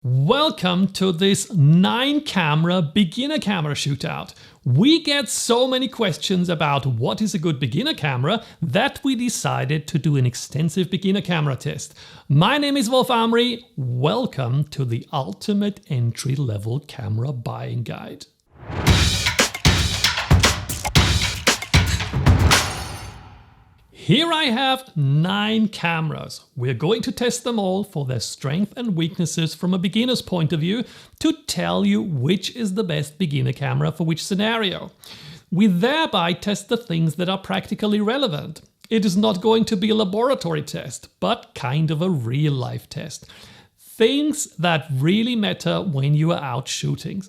Welcome to this 9-camera beginner camera shootout. We get so many questions about what is a good beginner camera that we decided to do an extensive beginner camera test. My name is Amri. Welcome to the ultimate entry-level camera buying guide. Here I have 9 cameras. We're going to test them all for their strengths and weaknesses from a beginner's point of view to tell you which is the best beginner camera for which scenario. We thereby test the things that are practically relevant. It is not going to be a laboratory test, but kind of a real-life test. Things that really matter when you are out shooting.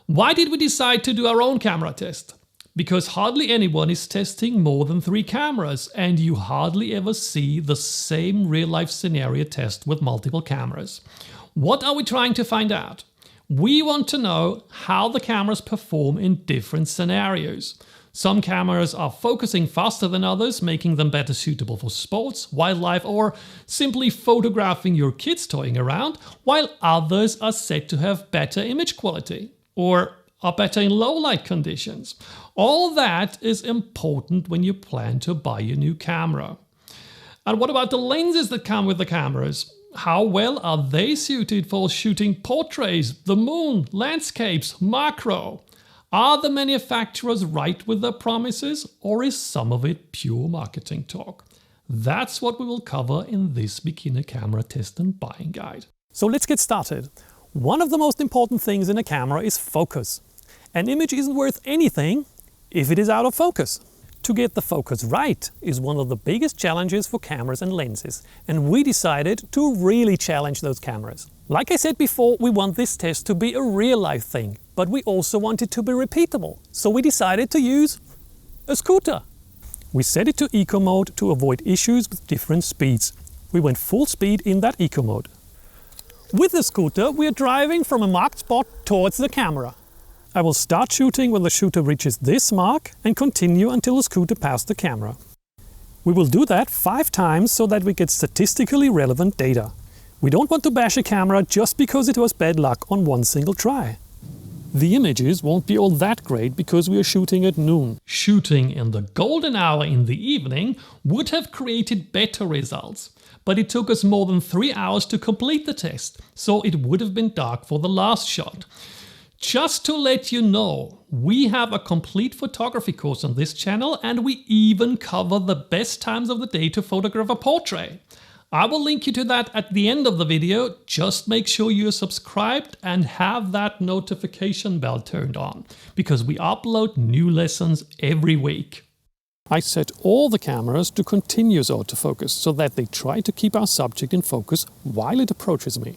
Why did we decide to do our own camera test? Because hardly anyone is testing more than 3 cameras, and you hardly ever see the same real-life scenario test with multiple cameras. What are we trying to find out? We want to know how the cameras perform in different scenarios. Some cameras are focusing faster than others, making them better suitable for sports, wildlife, or simply photographing your kids toying around, while others are said to have better image quality, or are better in low light conditions. All that is important when you plan to buy a new camera. And what about the lenses that come with the cameras? How well are they suited for shooting portraits, the moon, landscapes, macro? Are the manufacturers right with their promises, or is some of it pure marketing talk? That's what we will cover in this beginner camera test and buying guide. So let's get started. One of the most important things in a camera is focus. An image isn't worth anything if it is out of focus. To get the focus right is one of the biggest challenges for cameras and lenses, and we decided to really challenge those cameras. Like I said before, we want this test to be a real-life thing, but we also want it to be repeatable, so we decided to use a scooter. We set it to eco mode to avoid issues with different speeds. We went full speed in that eco mode. With the scooter, we are driving from a marked spot towards the camera. I will start shooting when the shooter reaches this mark and continue until the scooter passes the camera. We will do that 5 times so that we get statistically relevant data. We don't want to bash a camera just because it was bad luck on one single try. The images won't be all that great because we are shooting at noon. Shooting in the golden hour in the evening would have created better results. But it took us more than 3 hours to complete the test, so it would have been dark for the last shot. Just to let you know, we have a complete photography course on this channel, and we even cover the best times of the day to photograph a portrait. I will link you to that at the end of the video. Just make sure you're subscribed and have that notification bell turned on, because we upload new lessons every week. I set all the cameras to continuous autofocus so that they try to keep our subject in focus while it approaches me.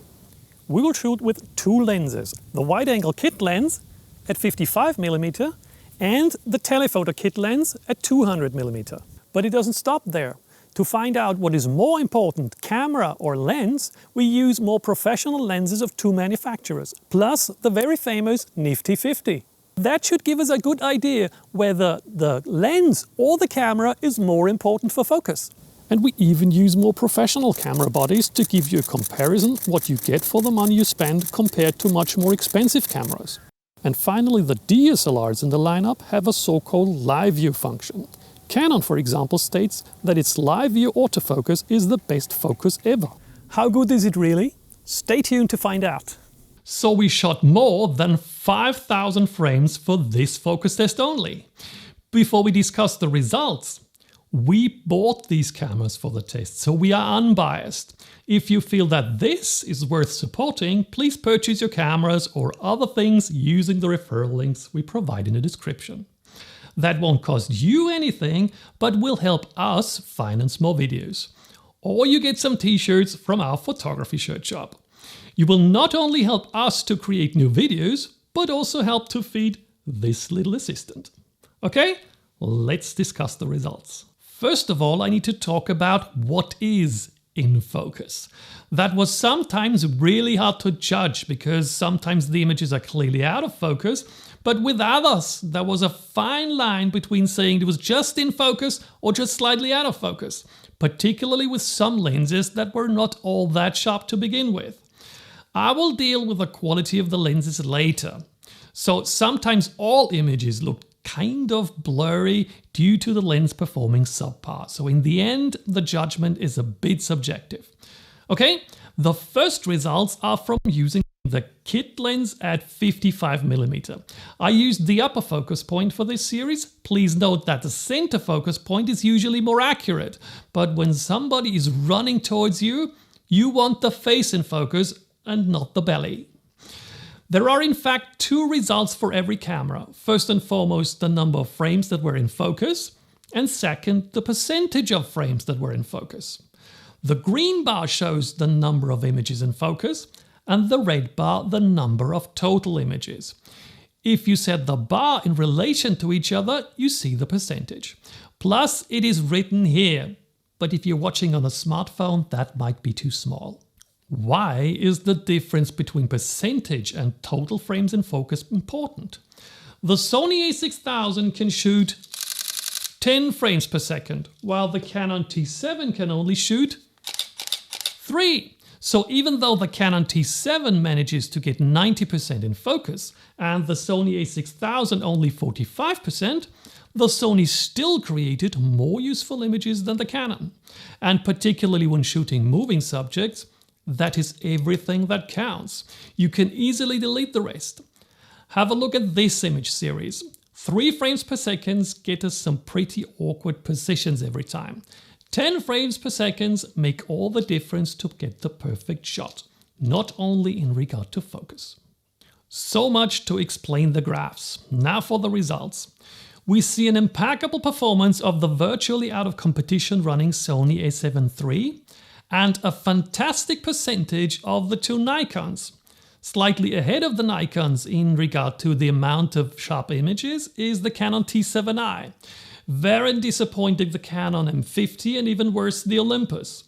We will shoot with 2 lenses, the wide-angle kit lens at 55mm and the telephoto kit lens at 200mm. But it doesn't stop there. To find out what is more important, camera or lens, we use more professional lenses of 2 manufacturers, plus the very famous Nifty 50. That should give us a good idea whether the lens or the camera is more important for focus. And we even use more professional camera bodies to give you a comparison what you get for the money you spend compared to much more expensive cameras. And finally, the DSLRs in the lineup have a so-called live view function. Canon, for example, states that its live view autofocus is the best focus ever. How good is it really? Stay tuned to find out. So we shot more than 5,000 frames for this focus test only. Before we discuss the results, we bought these cameras for the test, so we are unbiased. If you feel that this is worth supporting, please purchase your cameras or other things using the referral links we provide in the description. That won't cost you anything, but will help us finance more videos. Or you get some t-shirts from our photography shirt shop. You will not only help us to create new videos, but also help to feed this little assistant. Okay, let's discuss the results. First of all, I need to talk about what is in focus. That was sometimes really hard to judge because sometimes the images are clearly out of focus, but with others there was a fine line between saying it was just in focus or just slightly out of focus, particularly with some lenses that were not all that sharp to begin with. I will deal with the quality of the lenses later. So sometimes all images look kind of blurry due to the lens performing subpar. So in the end, the judgment is a bit subjective. Okay, the first results are from using the kit lens at 55mm. I used the upper focus point for this series. Please note that the center focus point is usually more accurate, but when somebody is running towards you, you want the face in focus and not the belly. There are in fact two results for every camera. First and foremost, the number of frames that were in focus, and second, the percentage of frames that were in focus. The green bar shows the number of images in focus, and the red bar the number of total images. If you set the bar in relation to each other, you see the percentage. Plus, it is written here, but if you're watching on a smartphone, that might be too small. Why is the difference between percentage and total frames in focus important? The Sony a6000 can shoot 10 frames per second, while the Canon T7 can only shoot 3. So even though the Canon T7 manages to get 90% in focus and the Sony a6000 only 45%, the Sony still created more useful images than the Canon. And particularly when shooting moving subjects, that is everything that counts. You can easily delete the rest. Have a look at this image series. 3 frames per second get us some pretty awkward positions every time. 10 frames per second make all the difference to get the perfect shot, not only in regard to focus. So much to explain the graphs. Now for the results. We see an impeccable performance of the virtually out of competition running Sony a7 III and a fantastic percentage of the two Nikons. Slightly ahead of the Nikons in regard to the amount of sharp images is the Canon T7i. Very disappointing the Canon MkIII and even worse the Olympus.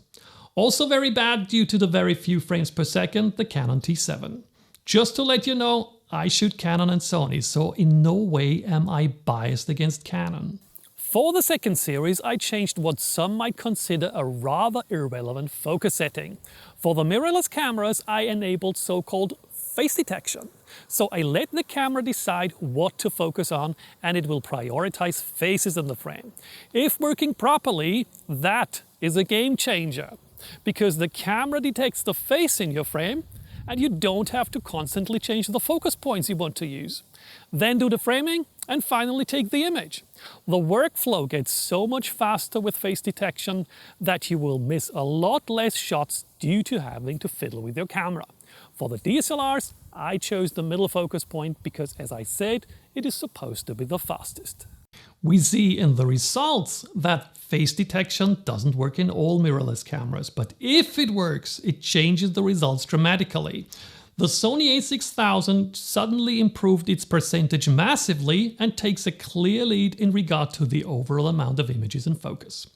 Also very bad due to the very few frames per second, the Canon T7. Just to let you know, I shoot Canon and Sony, so in no way am I biased against Canon. For the second series, I changed what some might consider a rather irrelevant focus setting. For the mirrorless cameras, I enabled so-called face detection. So I let the camera decide what to focus on, and it will prioritize faces in the frame. If working properly, that is a game changer, because the camera detects the face in your frame, and you don't have to constantly change the focus points you want to use. Then do the framing, and finally take the image. The workflow gets so much faster with face detection that you will miss a lot less shots due to having to fiddle with your camera. For the DSLRs, I chose the middle focus point because, as I said, it is supposed to be the fastest. We see in the results that face detection doesn't work in all mirrorless cameras, but if it works, it changes the results dramatically. The Sony a6000 suddenly improved its percentage massively and takes a clear lead in regard to the overall amount of images in focus.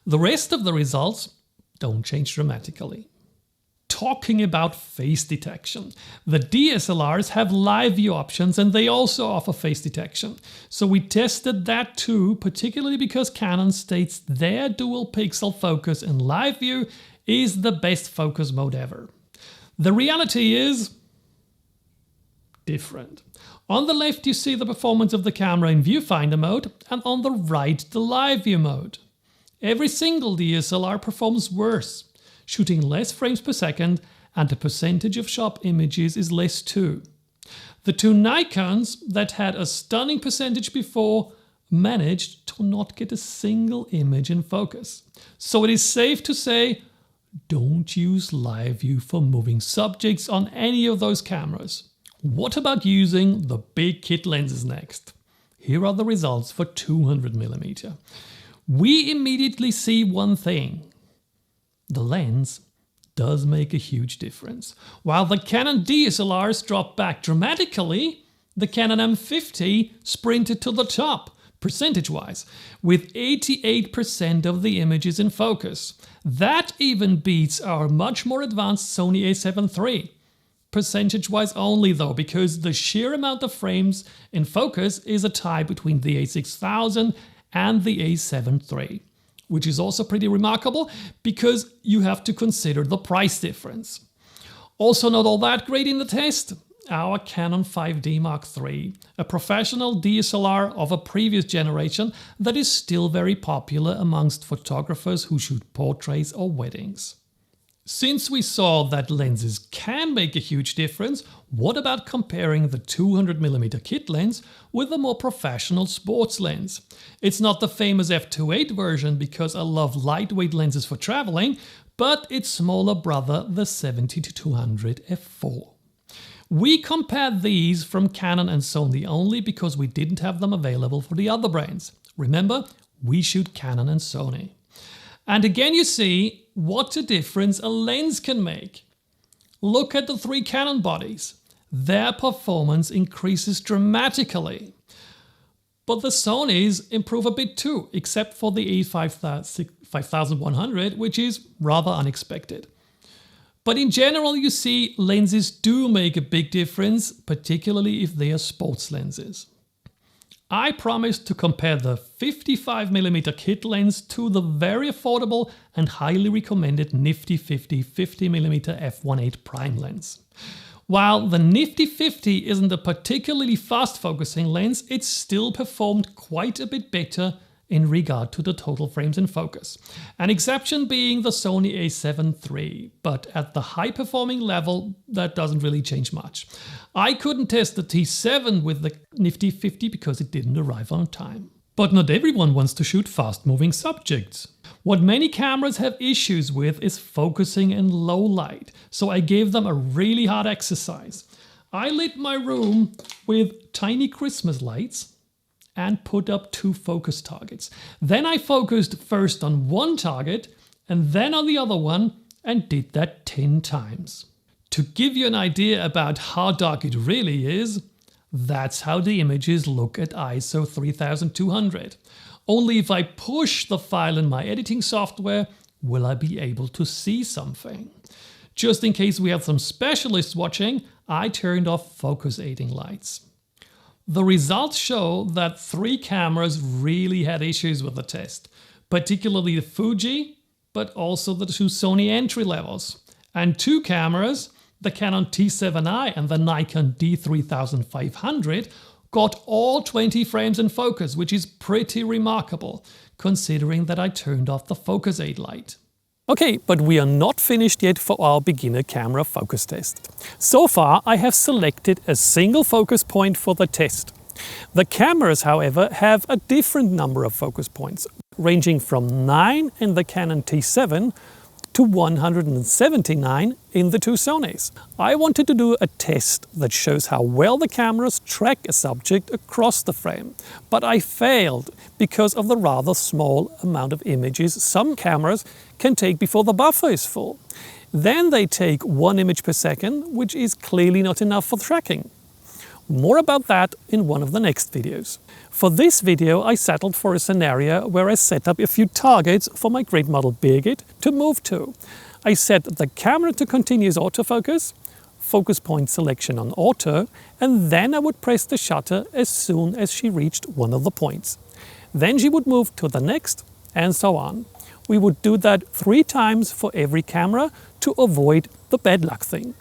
The rest of the results don't change dramatically. Talking about face detection, the DSLRs have live view options and they also offer face detection. So we tested that too, particularly because Canon states their dual pixel focus in live view is the best focus mode ever. The reality is different. On the left you see the performance of the camera in viewfinder mode, and on the right the live view mode. Every single DSLR performs worse, shooting less frames per second, and the percentage of sharp images is less too. The two Nikons that had a stunning percentage before managed to not get a single image in focus. So it is safe to say, don't use live view for moving subjects on any of those cameras. What about using the big kit lenses next? Here are the results for 200mm. We immediately see one thing. The lens does make a huge difference. While the Canon DSLRs dropped back dramatically, the Canon MkIII sprinted to the top, percentage-wise, with 88% of the images in focus. That even beats our much more advanced Sony a7 III. Percentage-wise only though, because the sheer amount of frames in focus is a tie between the a6000 and the a7 III, which is also pretty remarkable because you have to consider the price difference. Also not all that great in the test, our Canon 5D Mark III, a professional DSLR of a previous generation that is still very popular amongst photographers who shoot portraits or weddings. Since we saw that lenses can make a huge difference, what about comparing the 200mm kit lens with a more professional sports lens? It's not the famous f2.8 version because I love lightweight lenses for traveling, but its smaller brother, the 70-200 f4. We compared these from Canon and Sony only because we didn't have them available for the other brands. Remember, we shoot Canon and Sony. And again you see what a difference a lens can make. Look at the 3 Canon bodies. Their performance increases dramatically. But the Sonys improve a bit too, except for the E5100, which is rather unexpected. But in general, you see lenses do make a big difference, particularly if they are sports lenses. I promised to compare the 55mm kit lens to the very affordable and highly recommended Nifty 50mm f1.8 prime lens. While the Nifty 50 isn't a particularly fast focusing lens, it still performed quite a bit better in regard to the total frames in focus. An exception being the Sony a7 III, but at the high performing level that doesn't really change much. I couldn't test the T7 with the Nifty 50 because it didn't arrive on time. But not everyone wants to shoot fast moving subjects. What many cameras have issues with is focusing in low light, so I gave them a really hard exercise. I lit my room with tiny Christmas lights and put up 2 focus targets. Then I focused first on one target and then on the other one and did that 10 times. To give you an idea about how dark it really is, that's how the images look at ISO 3200. Only if I push the file in my editing software will I be able to see something. Just in case we have some specialists watching, I turned off focus aiding lights. The results show that 3 cameras really had issues with the test, particularly the Fuji, but also the 2 Sony entry levels. And 2 cameras, the Canon T7i and the Nikon D3500, got all 20 frames in focus, which is pretty remarkable, considering that I turned off the focus aid light. Okay, but we are not finished yet for our beginner camera focus test. So far, I have selected a single focus point for the test. The cameras, however, have a different number of focus points, ranging from 9 in the Canon T7 to 179 in the 2 Sonys. I wanted to do a test that shows how well the cameras track a subject across the frame, but I failed because of the rather small amount of images some cameras can take before the buffer is full. Then they take 1 image per second, which is clearly not enough for tracking. More about that in one of the next videos. For this video I settled for a scenario where I set up a few targets for my great model Birgit to move to. I set the camera to continuous autofocus, focus point selection on auto, and then I would press the shutter as soon as she reached one of the points. Then she would move to the next, and so on. We would do that 3 times for every camera to avoid the bad luck thing.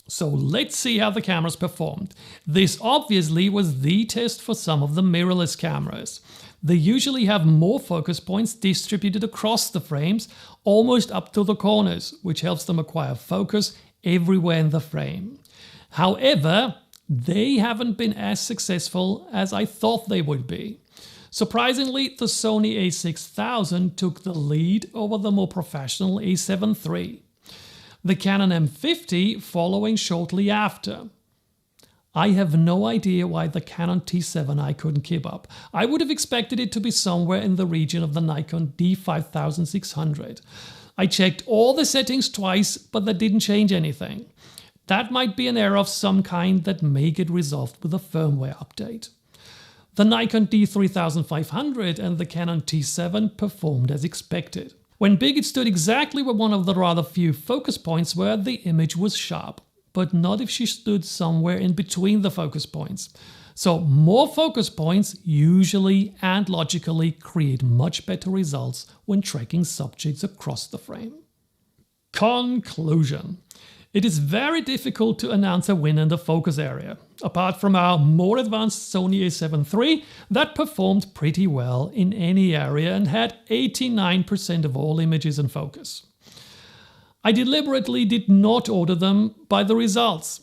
So let's see how the cameras performed. This obviously was the test for some of the mirrorless cameras. They usually have more focus points distributed across the frames, almost up to the corners, which helps them acquire focus everywhere in the frame. However, they haven't been as successful as I thought they would be. Surprisingly, the Sony a6000 took the lead over the more professional a7 III. The Canon M50 following shortly after. I have no idea why the Canon T7i couldn't keep up. I would have expected it to be somewhere in the region of the Nikon D5600. I checked all the settings twice, but that didn't change anything. That might be an error of some kind that may get resolved with a firmware update. The Nikon D3500 and the Canon T7 performed as expected. When Birgit stood exactly where one of the rather few focus points were, the image was sharp, but not if she stood somewhere in between the focus points. So more focus points usually and logically create much better results when tracking subjects across the frame. Conclusion. It is very difficult to announce a winner in the focus area, apart from our more advanced Sony a7 III that performed pretty well in any area and had 89% of all images in focus. I deliberately did not order them by the results.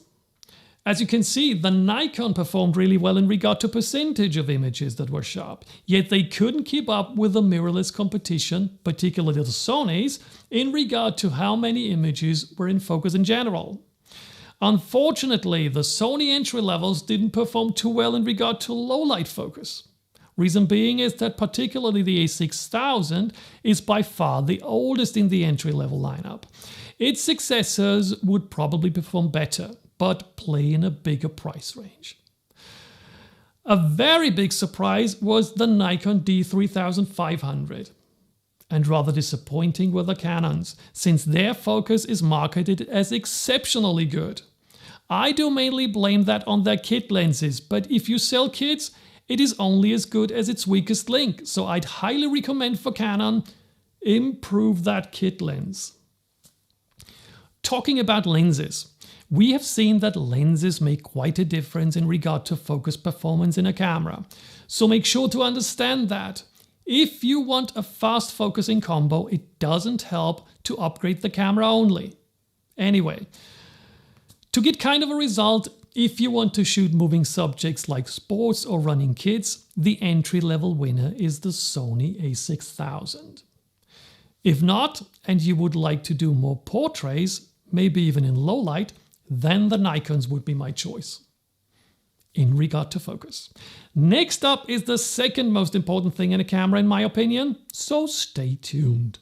As you can see, the Nikon performed really well in regard to percentage of images that were sharp, yet they couldn't keep up with the mirrorless competition, particularly the Sonys, in regard to how many images were in focus in general. Unfortunately, the Sony entry levels didn't perform too well in regard to low light focus. Reason being is that particularly the a6000 is by far the oldest in the entry level lineup. Its successors would probably perform better, but play in a bigger price range. A very big surprise was the Nikon D3500. And rather disappointing were the Canons, since their focus is marketed as exceptionally good. I do mainly blame that on their kit lenses, but if you sell kits, it is only as good as its weakest link, so I'd highly recommend for Canon, improve that kit lens. Talking about lenses, we have seen that lenses make quite a difference in regard to focus performance in a camera, so make sure to understand that. If you want a fast focusing combo, it doesn't help to upgrade the camera only. Anyway, to get kind of a result, if you want to shoot moving subjects like sports or running kids, the entry-level winner is the Sony a6000. If not, and you would like to do more portraits, maybe even in low light, then the Nikons would be my choice in regard to focus. Next up is the second most important thing in a camera in my opinion, so stay tuned.